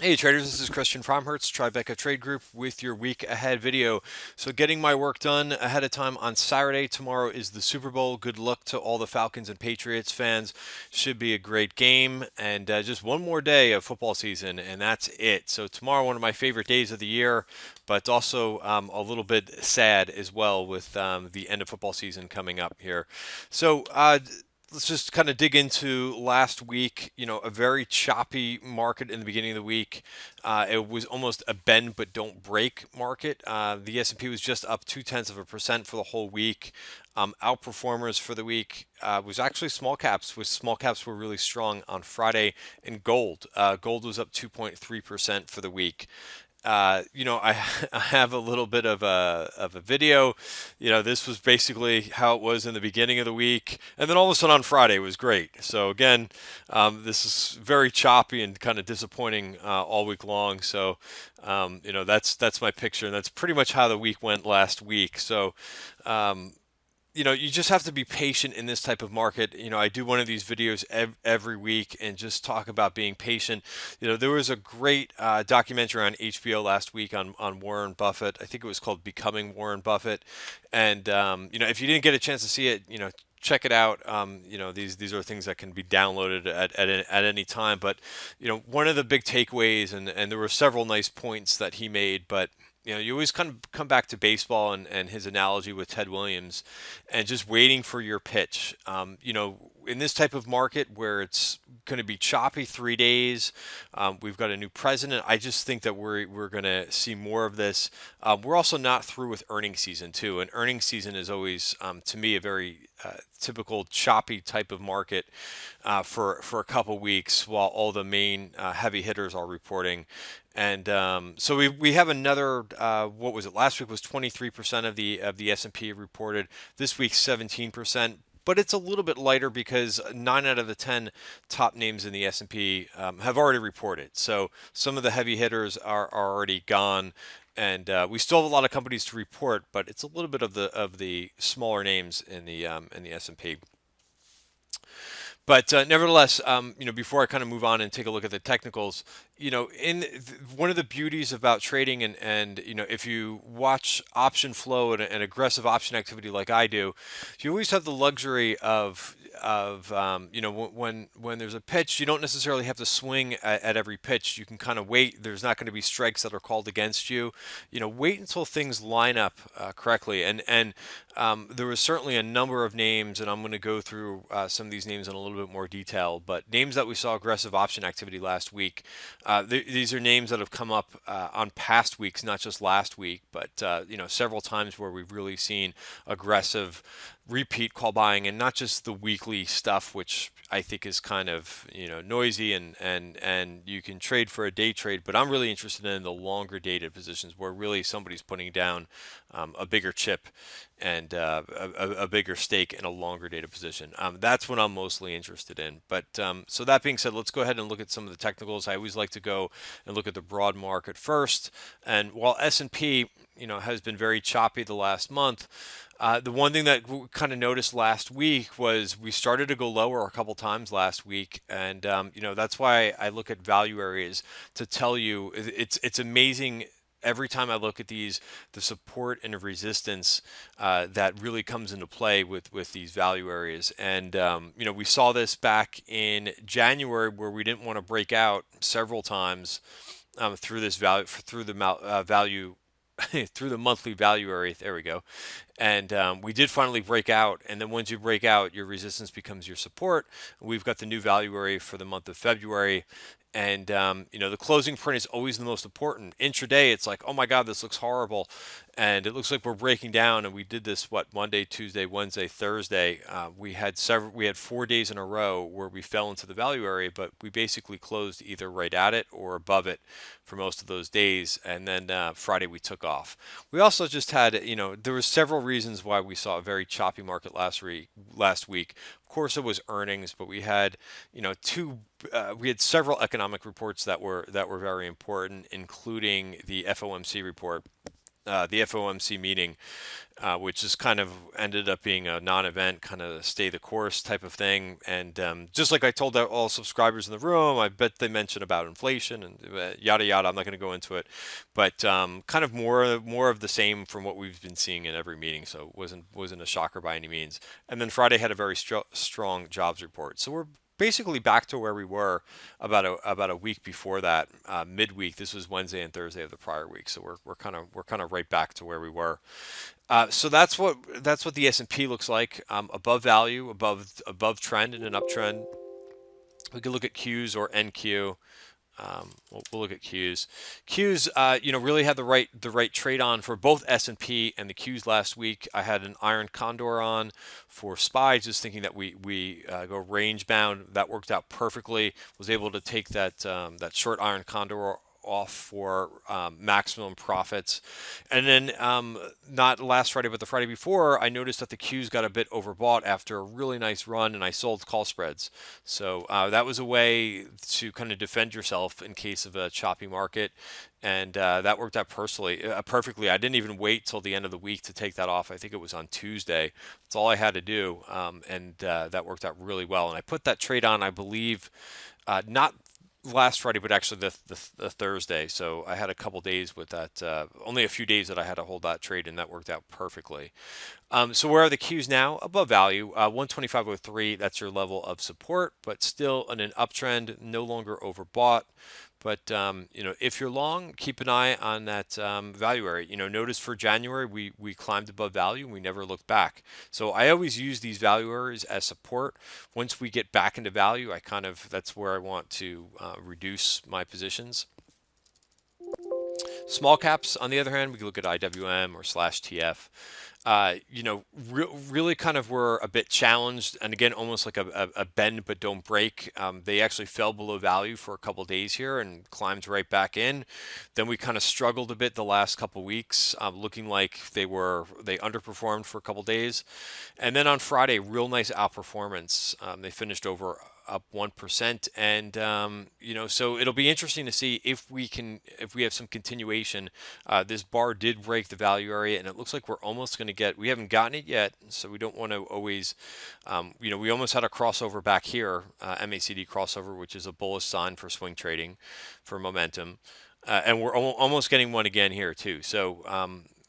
Hey traders, this is Christian from Hertz Tribeca Trade Group with your week ahead video. So getting my work done ahead of time on Saturday. Tomorrow is the Super Bowl. Good luck to all the Falcons and Patriots fans. Should be a great game, and just one more day of football season, and that's it. So tomorrow, one of my favorite days of the year, but also a little bit sad as well with the end of football season coming up here. So let's just kind of dig into last week. A very choppy market in the beginning of the week. It was almost a bend but don't break market. The S&P was just up 0.2% for the whole week. Outperformers for the week was actually small caps. With small caps were really strong on Friday, and gold. Gold was up 2.3% for the week. I, I have a little bit of a video. This was basically how it was in the beginning of the week, and then all of a sudden on Friday it was great. So again, this is very choppy and kind of disappointing all week long. So that's my picture, and that's pretty much how the week went last week. So um, you just have to be patient in this type of market. I do one of these videos every week and just talk about being patient. There was a great documentary on HBO last week on Warren Buffett. I think it was called Becoming Warren Buffett. And, if you didn't get a chance to see it, check it out. These are things that can be downloaded at any time. But, one of the big takeaways, and there were several nice points that he made, but you always kind of come back to baseball and his analogy with Ted Williams and just waiting for your pitch. In this type of market where it's going to be choppy 3 days, we've got a new president. I just think that we're going to see more of this. We're also not through with earnings season too, and earnings season is always, to me, a very typical choppy type of market for a couple weeks while all the main heavy hitters are reporting. And so we have another, what was it? Last week was 23% of the S&P reported. This week 17%. But it's a little bit lighter because 9 out of the 10 top names in the S&P have already reported. So some of the heavy hitters are already gone, and we still have a lot of companies to report, but it's a little bit of the smaller names in the S&P. But nevertheless, before I kind of move on and take a look at the technicals, one of the beauties about trading, and if you watch option flow and aggressive option activity like I do, you always have the luxury of when there's a pitch, you don't necessarily have to swing at every pitch. You can kind of wait. There's not going to be strikes that are called against you. Wait until things line up correctly. And there was certainly a number of names, and I'm going to go through some of these names in a little bit more detail. But names that we saw aggressive option activity last week. These are names that have come up on past weeks, not just last week, but several times where we've really seen aggressive repeat call buying, and not just the weekly stuff, which I think is kind of noisy and you can trade for a day trade. But I'm really interested in the longer dated positions where really somebody's putting down a bigger chip and a bigger stake in a longer dated position. That's what I'm mostly interested in. But so that being said, let's go ahead and look at some of the technicals. I always like to go and look at the broad market first. And while S&P has been very choppy the last month, the one thing that we kind of noticed last week was we started to go lower a couple times last week, and that's why I look at value areas to tell you it's amazing. Every time I look at these, the support and resistance that really comes into play with these value areas. And we saw this back in January where we didn't want to break out several times through this value through the monthly value area. There we go. And we did finally break out. And then once you break out, your resistance becomes your support. We've got the new value area for the month of February. And the closing print is always the most important. Intraday, it's like, oh my God, this looks horrible, and it looks like we're breaking down. And we did this Monday, Tuesday, Wednesday, Thursday. We had 4 days in a row where we fell into the value area, but we basically closed either right at it or above it for most of those days. And then Friday we took off. We also just had, there were several reasons why we saw a very choppy market last week. Of course, it was earnings, but we had, we had several economic reports that were very important, including the FOMC report. the FOMC meeting, which just kind of ended up being a non-event, kind of stay the course type of thing. And just like I told all subscribers in the room, I bet they mentioned about inflation and yada yada. I'm not going to go into it, but kind of more of the same from what we've been seeing in every meeting. So it wasn't a shocker by any means. And then Friday had a very strong jobs report. So we're basically back to where we were about a week before that, midweek. This was Wednesday and Thursday of the prior week, so we're kind of right back to where we were. So that's what the S&P looks like, above value, above trend in an uptrend. We could look at Qs or NQ. We'll look at Qs. Qs, really had the right trade on for both S&P and the Qs last week. I had an iron condor on for SPY, just thinking that we go range bound. That worked out perfectly. Was able to take that short iron condor off for maximum profits. And then not last Friday, but the Friday before, I noticed that the Qs got a bit overbought after a really nice run, and I sold call spreads. So that was a way to kind of defend yourself in case of a choppy market. And that worked out perfectly. I didn't even wait till the end of the week to take that off. I think it was on Tuesday. That's all I had to do, and that worked out really well. And I put that trade on, I believe, not last Friday, but actually the Thursday. So I had a couple days with that, only a few days that I had to hold that trade, and that worked out perfectly. So where are the Qs now? Above value, 125.03. That's your level of support, but still in an uptrend, no longer overbought. But if you're long, keep an eye on that value area. Notice for January we climbed above value and we never looked back. So I always use these value areas as support. Once we get back into value, that's where I want to reduce my positions. Small caps, on the other hand, we can look at IWM or slash TF. Really kind of were a bit challenged, and again, almost like a bend but don't break. They actually fell below value for a couple days here and climbed right back in. Then we kind of struggled a bit the last couple weeks, looking like they underperformed for a couple days, and then on Friday, real nice outperformance. They finished up 1%, and so it'll be interesting to see if we have some continuation. This bar did break the value area, and it looks like we're almost going to we haven't gotten it yet, so we don't want to always, we almost had a crossover back here, MACD crossover, which is a bullish sign for swing trading, for momentum, and we're almost getting one again here too. So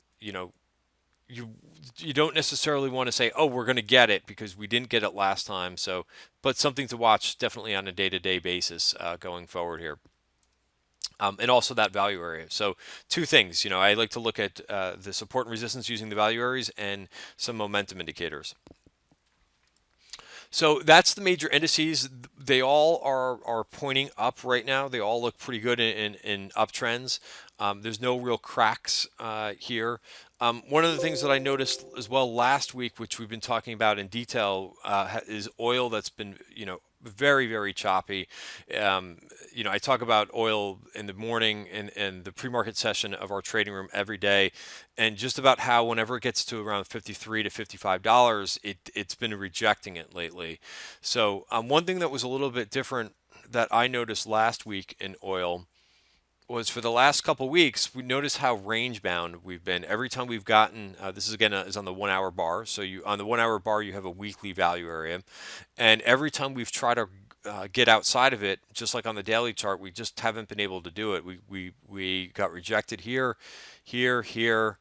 you don't necessarily want to say, oh, we're going to get it because we didn't get it last time. So, but something to watch definitely on a day-to-day basis going forward here. And also that value area. So two things, I like to look at the support and resistance using the value areas and some momentum indicators. So that's the major indices. They all are pointing up right now. They all look pretty good in uptrends. There's no real cracks here. One of the things that I noticed as well last week, which we've been talking about in detail, is oil that's been, very, very choppy. I talk about oil in the morning and the pre-market session of our trading room every day, and just about how whenever it gets to around $53 to $55, it's been rejecting it lately. So one thing that was a little bit different that I noticed last week in oil was for the last couple weeks, we noticed how range bound we've been. Every time we've gotten, this is again is on the 1 hour bar. So on the 1 hour bar, you have a weekly value area. And every time we've tried to get outside of it, just like on the daily chart, we just haven't been able to do it. We got rejected here, here.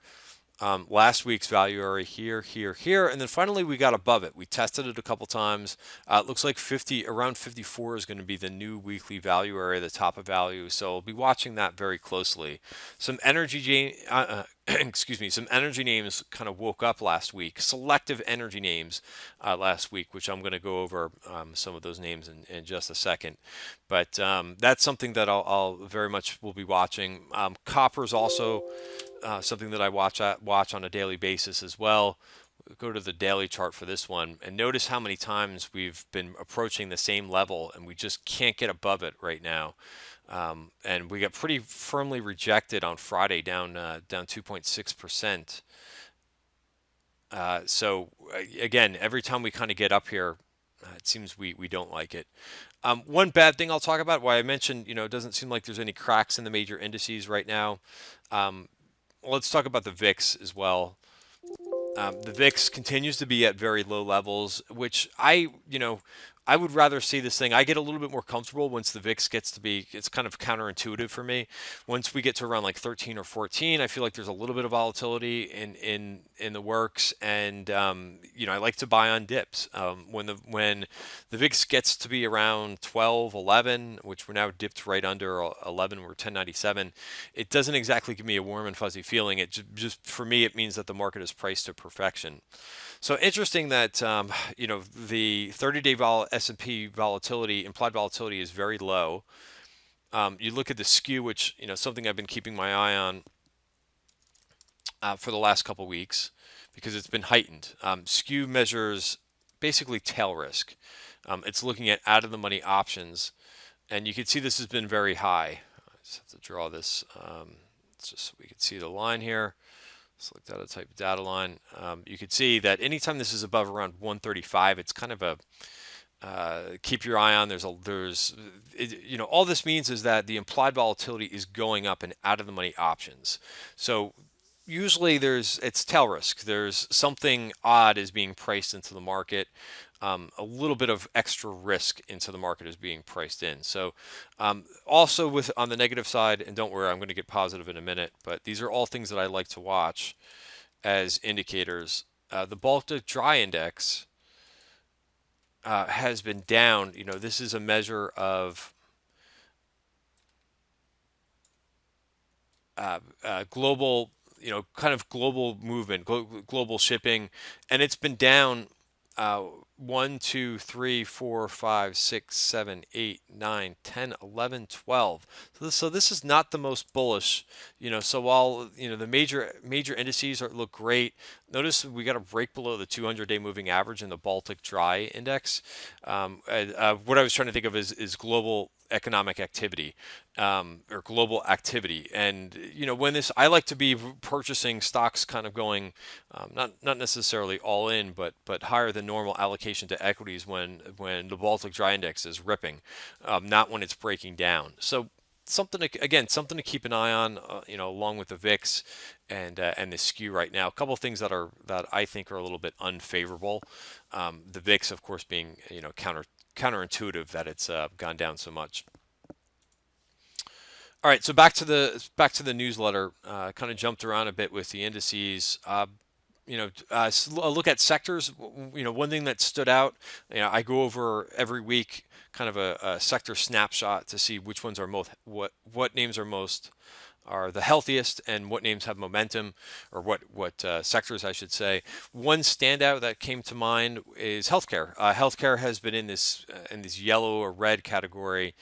Last week's value area here, and then finally we got above it. We tested it a couple times. It looks like around 54 is going to be the new weekly value area, the top of value. So I'll be watching that very closely. Some excuse me, some energy names kind of woke up last week. Selective energy names last week, which I'm going to go over some of those names in just a second. But that's something that I'll very much will be watching. Copper is also something that I watch on a daily basis as well. Go to the daily chart for this one and notice how many times we've been approaching the same level and we just can't get above it right now. And we got pretty firmly rejected on Friday, down 2.6%. So again, every time we kind of get up here, it seems we don't like it. One bad thing I'll talk about, why I mentioned, it doesn't seem like there's any cracks in the major indices right now. let's talk about the VIX as well. The VIX continues to be at very low levels, which I would rather see this thing. I get a little bit more comfortable once the VIX gets to be, it's kind of counterintuitive for me. Once we get to around like 13 or 14, I feel like there's a little bit of volatility in the works, and I like to buy on dips. When the VIX gets to be around 12, 11, which we're now dipped right under 11, we're 1097. It doesn't exactly give me a warm and fuzzy feeling. It just for me, it means that the market is priced to perfection. So interesting that the 30-day S&P volatility, implied volatility, is very low. You look at the skew, which something I've been keeping my eye on for the last couple weeks because it's been heightened. Skew measures basically tail risk. It's looking at out of the money options, and you can see this has been very high. I just have to draw this just so we can see the line here. Select out a type of data line. You can see that anytime this is above around 135, it's kind of a keep your eye on. All this means is that the implied volatility is going up in out of the money options. So usually it's tail risk. There's something odd is being priced into the market. A little bit of extra risk into the market is being priced in. So also with on the negative side, and don't worry, I'm going to get positive in a minute, but these are all things that I like to watch as indicators. The Baltic Dry Index has been down. This is a measure of global, kind of global movement, global shipping, and it's been down 1, 2, 3, 4, 5, 6, 7, 8, 9, 10, 11, 12. So this is not the most bullish. So while the major indices look great, notice we got a break below the 200-day moving average in the Baltic Dry Index. What I was trying to think of is global economic activity, or global activity. And when this, I like to be purchasing stocks kind of going not necessarily all in, but higher than normal allocation to equities when the Baltic Dry Index is ripping, not when it's breaking down. So something to keep an eye on, along with the VIX and the skew right now. A couple of things that I think are a little bit unfavorable. The VIX, of course, being counterintuitive that it's gone down so much. All right, so back to the newsletter. Kind of jumped around a bit with the indices. A look at sectors. One thing that stood out. I go over every week kind of a sector snapshot to see which ones are what names are the healthiest and what names have momentum, or what sectors I should say. One standout that came to mind is healthcare. Healthcare has been in this yellow or red category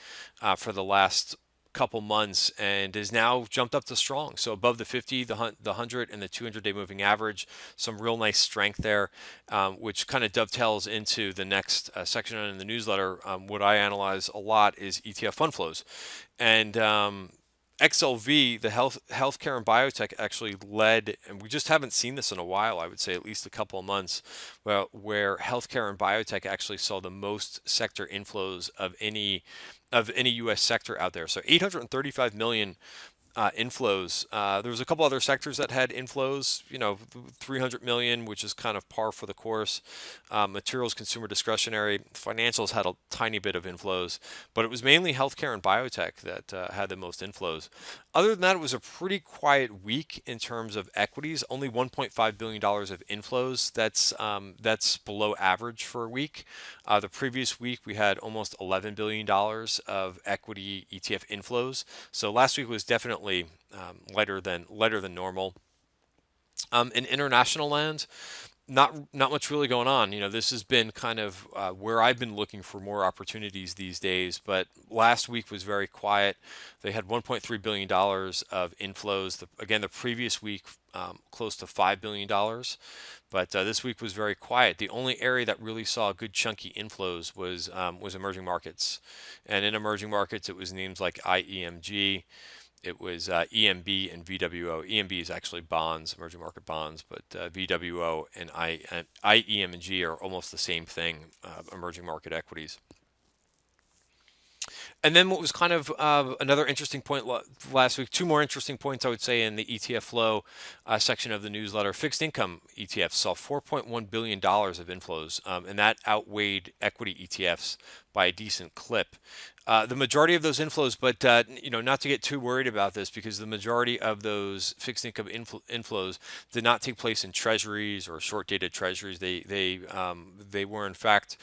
for the last couple months and is now jumped up to strong. So above the 50, the 100, and the 200-day moving average, some real nice strength there, which kind of dovetails into the next section in the newsletter. What I analyze a lot is ETF fund flows, and XLV, the healthcare and biotech, actually led, and we just haven't seen this in a while. I would say at least a couple of months, where healthcare and biotech actually saw the most sector inflows of any U.S. sector out there. So 835 million inflows. There was a couple other sectors that had inflows, 300 million, which is kind of par for the course. Materials, consumer discretionary, financials had a tiny bit of inflows, but it was mainly healthcare and biotech that had the most inflows. Other than that, it was a pretty quiet week in terms of equities. Only $1.5 billion of inflows. That's below average for a week. The previous week we had almost $11 billion of equity ETF inflows. So last week was definitely lighter than normal. In international land, not much really going on. This has been kind of where I've been looking for more opportunities these days. But last week was very quiet. They had $1.3 billion of inflows. Again, the previous week close to $5 billion. But this week was very quiet. The only area that really saw good chunky inflows was emerging markets, and in emerging markets it was names like IEMG. It was EMB and VWO. EMB is actually bonds, emerging market bonds, but VWO and IEM&G are almost the same thing, emerging market equities. And then what was kind of another interesting point last week, two more interesting points I would say in the ETF flow section of the newsletter. Fixed income ETFs saw $4.1 billion of inflows, and that outweighed equity ETFs by a decent clip. The majority of those inflows, but not to get too worried about this, because the majority of those fixed income inflows did not take place in treasuries or short-dated treasuries. They were in fact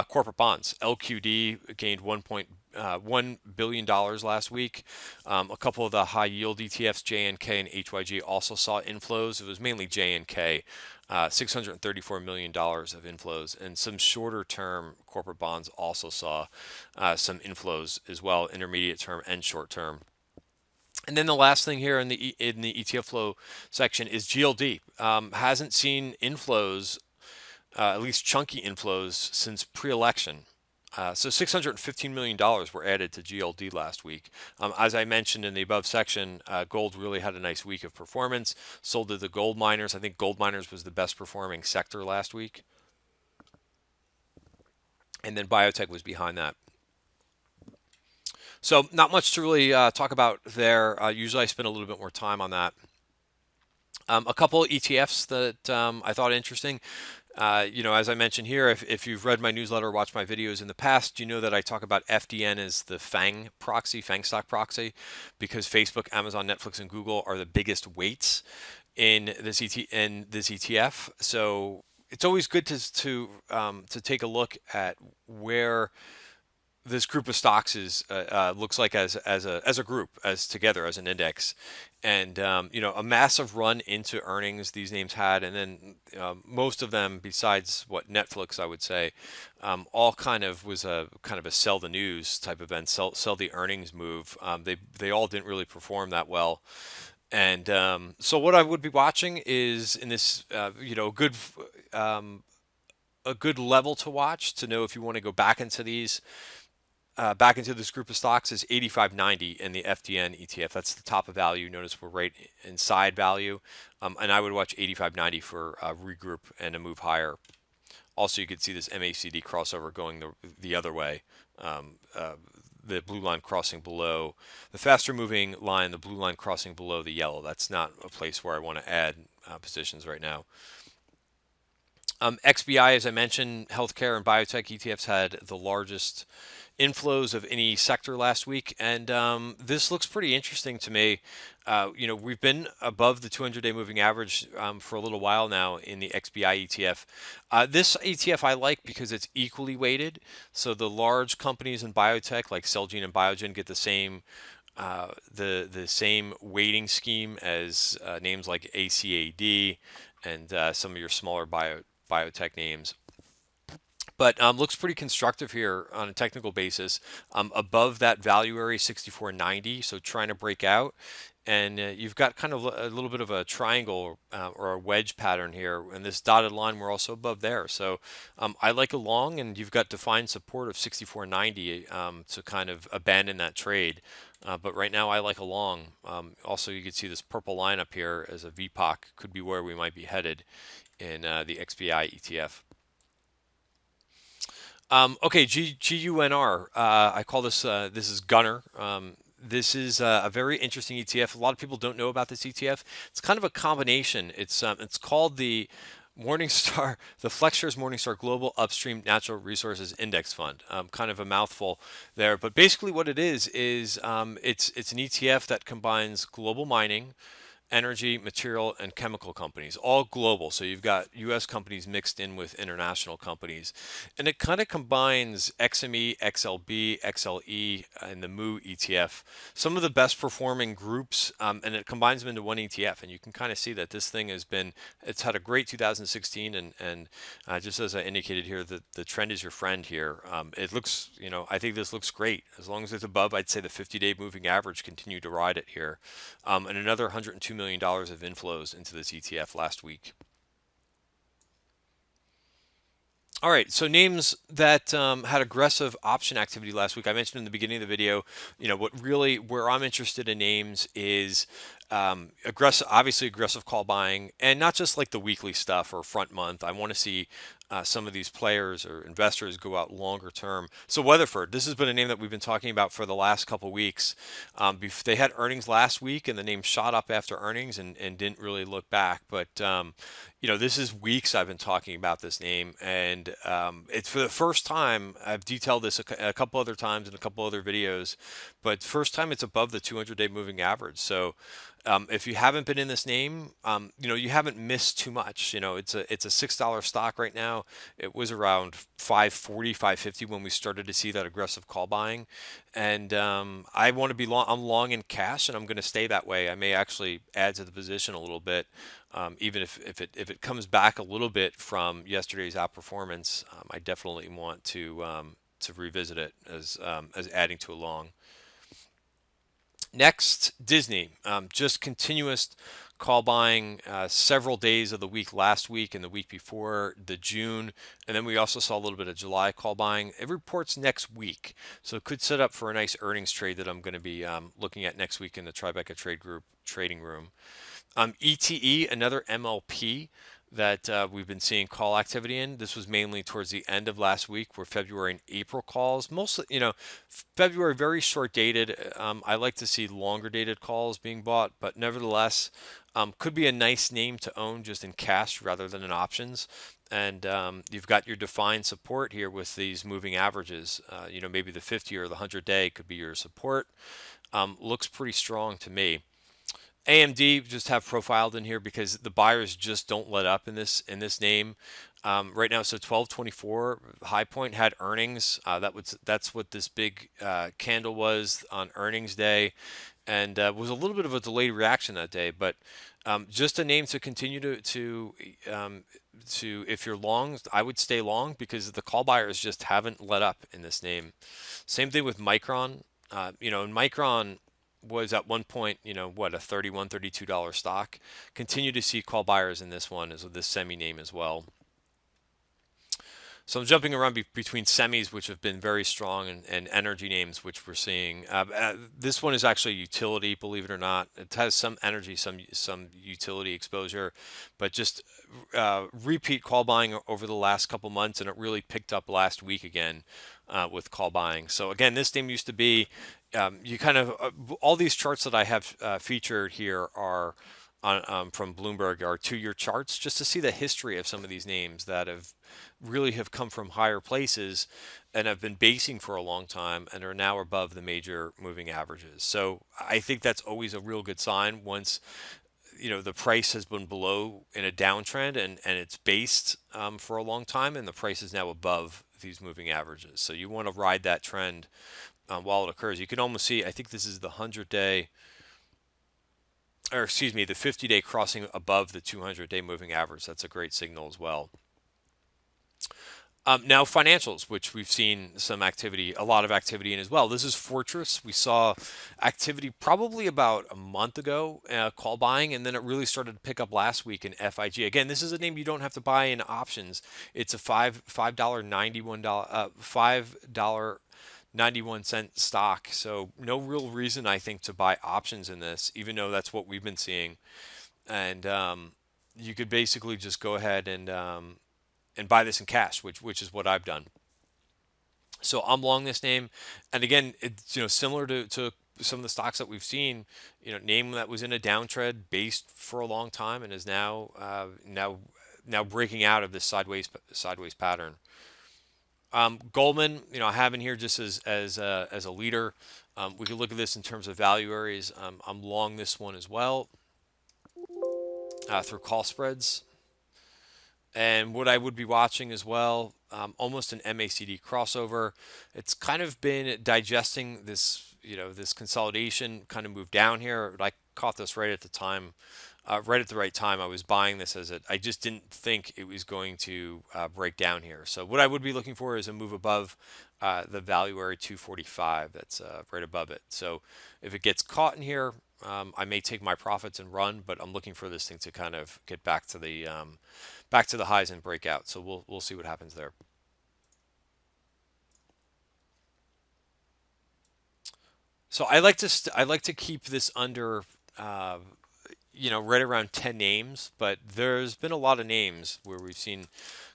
corporate bonds. LQD gained $1 billion last week. A couple of the high yield ETFs, JNK and HYG, also saw inflows. It was mainly JNK. $634 million of inflows, and some shorter term corporate bonds also saw some inflows as well, intermediate term and short term. And then the last thing here in the ETF flow section is GLD. Hasn't seen inflows, at least chunky inflows, since pre-election. So $615 million were added to GLD last week. As I mentioned in the above section, gold really had a nice week of performance. Sold to the gold miners. I think gold miners was the best performing sector last week. And then biotech was behind that. So not much to really talk about there. Usually I spend a little bit more time on that. A couple of ETFs that I thought interesting. As I mentioned here, if you've read my newsletter or watched my videos in the past, you know that I talk about FDN as the FANG proxy, FANG stock proxy, because Facebook, Amazon, Netflix, and Google are the biggest weights in this ETF. So it's always good to take a look at where this group of stocks looks like as a group, as together as an index. And a massive run into earnings these names had, and then most of them, besides what Netflix, I would say, all kind of was a sell the news type event, sell the earnings move. They all didn't really perform that well. And so what I would be watching is in this a good level to watch to know if you want to go back into these. Back into this group of stocks is 85.90 in the FDN ETF. That's the top of value. Notice we're right inside value. And I would watch 85.90 for a regroup and a move higher. Also, you could see this MACD crossover going the other way. The blue line crossing below the faster moving line, the blue line crossing below the yellow. That's not a place where I want to add positions right now. XBI, as I mentioned, healthcare and biotech ETFs had the largest inflows of any sector last week, and this looks pretty interesting to me. We've been above the 200-day moving average for a little while now in the XBI ETF. This ETF I like because it's equally weighted, so the large companies in biotech like Celgene and Biogen get the same the same weighting scheme as names like ACAD and some of your smaller biotech names. But looks pretty constructive here on a technical basis. Above that value area 64.90, so trying to break out. And you've got kind of a little bit of a triangle or a wedge pattern here. And this dotted line, we're also above there. So I like a long, and you've got defined support of 64.90 to kind of abandon that trade. But right now I like a long. Also, you can see this purple line up here as a VPOC could be where we might be headed in the XBI ETF. Okay, GUNR. I call this this is Gunner. This is a very interesting ETF. A lot of people don't know about this ETF. It's kind of a combination. It's called the Morningstar, the FlexShares Morningstar Global Upstream Natural Resources Index Fund. Kind of a mouthful there, but basically what it is it's an ETF that combines global mining, energy, material, and chemical companies, all global. So you've got U.S. companies mixed in with international companies. And it kind of combines XME, XLB, XLE, and the MU ETF, some of the best performing groups, and it combines them into one ETF. And you can kind of see that this thing it's had a great 2016. And just as I indicated here, the trend is your friend here. It looks, I think this looks great. As long as it's above, I'd say the 50-day moving average, continue to ride it here. And another 102 million of inflows into this ETF last week. All right, so names that had aggressive option activity last week. I mentioned in the beginning of the video, where I'm interested in names is Aggressive, obviously aggressive call buying, and not just like the weekly stuff or front month. I want to see some of these players or investors go out longer term. So Weatherford, this has been a name that we've been talking about for the last couple weeks. They had earnings last week, and the name shot up after earnings and didn't really look back. But this is weeks I've been talking about this name, and it's for the first time. I've detailed this a couple other times in a couple other videos, but first time it's above the 200-day moving average. So if you haven't been in this name, you haven't missed too much. It's a $6 stock right now. It was around 540, 550 when we started to see that aggressive call buying, and I want to be long. I'm long in cash, and I'm going to stay that way. I may actually add to the position a little bit, even if it comes back a little bit from yesterday's outperformance. I definitely want to revisit it as adding to a long. Next, Disney. Just continuous call buying several days of the week last week and the week before, the June. And then we also saw a little bit of July call buying. It reports next week. So it could set up for a nice earnings trade that I'm going to be looking at next week in the Tribeca Trade Group trading room. ETE, another MLP that we've been seeing call activity in. This was mainly towards the end of last week, where February and April calls. Mostly, February very short dated. I like to see longer dated calls being bought, but nevertheless, could be a nice name to own just in cash rather than in options. And you've got your defined support here with these moving averages. Maybe the 50 or the 100-day could be your support. Looks pretty strong to me. AMD just have profiled in here because the buyers just don't let up in this name. Right now, so 1224 high point had earnings. That's what this big candle was on earnings day, and was a little bit of a delayed reaction that day. But just a name to continue to if you're long, I would stay long because the call buyers just haven't let up in this name. Same thing with Micron. And Micron was at one point, what, a $31, $32 stock. Continue to see call buyers in this one, as with this semi name as well. So I'm jumping around between semis, which have been very strong, and energy names, which we're seeing. This one is actually utility, believe it or not. It has some energy, some utility exposure, but just repeat call buying over the last couple months, and it really picked up last week again with call buying. So again, this name used to be you kind of all these charts that I have featured here are from Bloomberg are 2-year charts, just to see the history of some of these names that have come from higher places and have been basing for a long time and are now above the major moving averages. So I think that's always a real good sign once the price has been below in a downtrend and it's based for a long time, and the price is now above these moving averages. So you want to ride that trend while it occurs. You can almost see, I think this is the 100-day, or excuse me, the 50-day crossing above the 200-day moving average. That's a great signal as well. Now financials, which we've seen a lot of activity in as well. This is Fortress. We saw activity probably about a month ago, call buying, and then it really started to pick up last week in FIG. Again, this is a name you don't have to buy in options. It's a $5.91 stock. So no real reason, I think, to buy options in this, even though that's what we've been seeing. And you could basically just go ahead and buy this in cash, which is what I've done. So I'm long this name, and again, it's similar to some of the stocks that we've seen. Name that was in a downtrend based for a long time and is now breaking out of this sideways pattern. Goldman, I have in here just as a leader. We could look at this in terms of value areas. I'm long this one as well through call spreads. And what I would be watching as well, almost an MACD crossover. It's kind of been digesting this, this consolidation, kind of moved down here. I caught this right at the time, right at the right time. I was buying this I just didn't think it was going to break down here. So what I would be looking for is a move above the value area 245. That's right above it. So if it gets caught in here, I may take my profits and run, but I'm looking for this thing to kind of get back to the highs and break out. So we'll see what happens there. So I like to keep this under right around 10 names, but there's been a lot of names where we've seen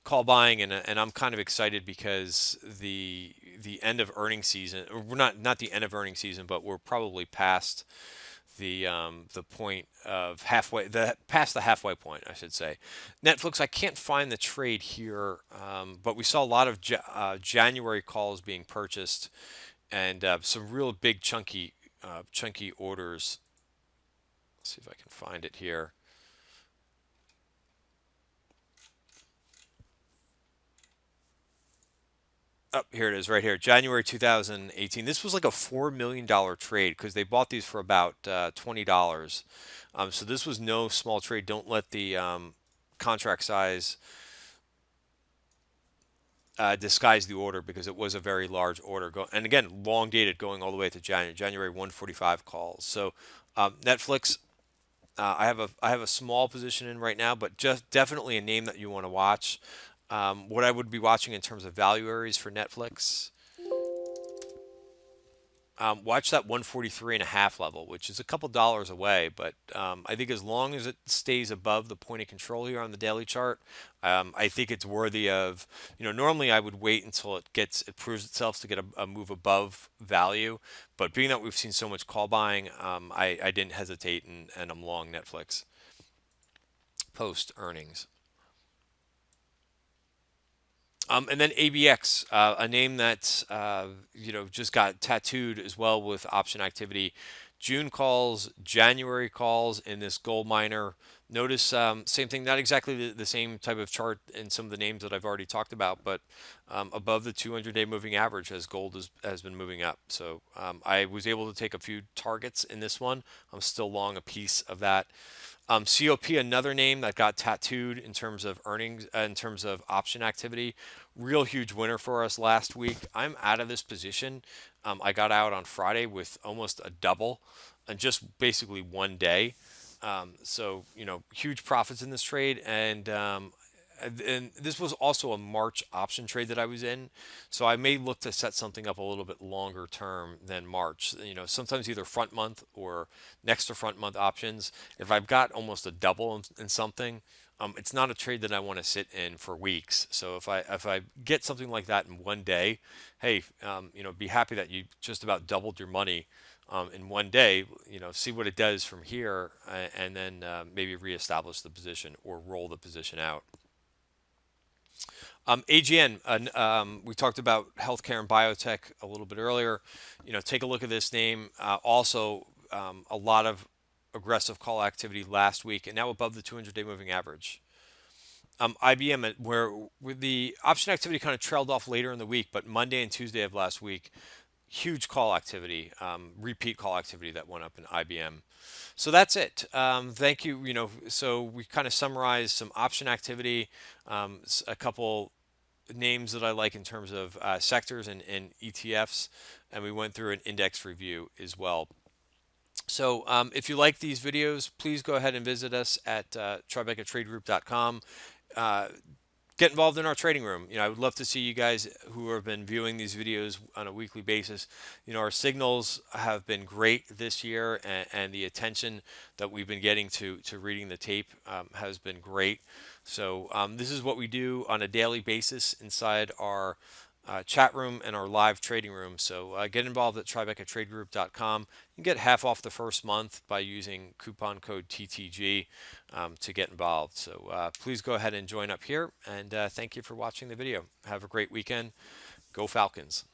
call buying, and I'm kind of excited because the end of earnings season, or we're not the end of earnings season, but we're probably past the point of halfway, the past the halfway point, I should say. Netflix, I can't find the trade here, but we saw a lot of January calls being purchased, and some real big chunky orders. Let's see if I can find it here. Oh, here it is, right here. January 2018. This was like a $4 million trade because they bought these for about $20. So this was no small trade. Don't let the contract size disguise the order, because it was a very large order. And again, long dated, going all the way to January 145 calls. So Netflix, I have a small position in right now, but just definitely a name that you want to watch. What I would be watching in terms of value areas for Netflix, watch that 143.5 level, which is a couple dollars away. But I think as long as it stays above the point of control here on the daily chart, I think it's worthy of, normally I would wait until it proves itself to get a move above value. But being that we've seen so much call buying, I didn't hesitate, and I'm long Netflix post earnings. And then ABX, a name that just got tattooed as well with option activity. June calls, January calls in this gold miner. Notice same thing, not exactly the same type of chart in some of the names that I've already talked about, but above the 200-day moving average as gold has been moving up. So I was able to take a few targets in this one. I'm still long a piece of that. COP, another name that got tattooed in terms of earnings, in terms of option activity. Real huge winner for us last week. I'm out of this position. I got out on Friday with almost a double in just basically one day. So, huge profits in this trade. And this was also a March option trade that I was in. So I may look to set something up a little bit longer term than March. Sometimes either front month or next to front month options. If I've got almost a double in something, it's not a trade that I want to sit in for weeks. So if I get something like that in one day, hey, be happy that you just about doubled your money in one day. See what it does from here, and then maybe reestablish the position or roll the position out. AGN, we talked about healthcare and biotech a little bit earlier. Take a look at this name. Also, a lot of aggressive call activity last week, and now above the 200-day moving average. IBM, where the option activity kind of trailed off later in the week, but Monday and Tuesday of last week, huge call activity, repeat call activity that went up in IBM. So that's it. Thank you. So we kind of summarized some option activity, a couple names that I like in terms of sectors and ETFs, and we went through an index review as well. So if you like these videos, please go ahead and visit us at TribecaTradeGroup.com. Get involved in our trading room. I would love to see you guys who have been viewing these videos on a weekly basis. Our signals have been great this year, and the attention that we've been getting to reading the tape has been great. So this is what we do on a daily basis inside our chat room and our live trading room. So get involved at TribecaTradeGroup.com. You can get half off the first month by using coupon code TTG to get involved. So please go ahead and join up here. And thank you for watching the video. Have a great weekend. Go Falcons.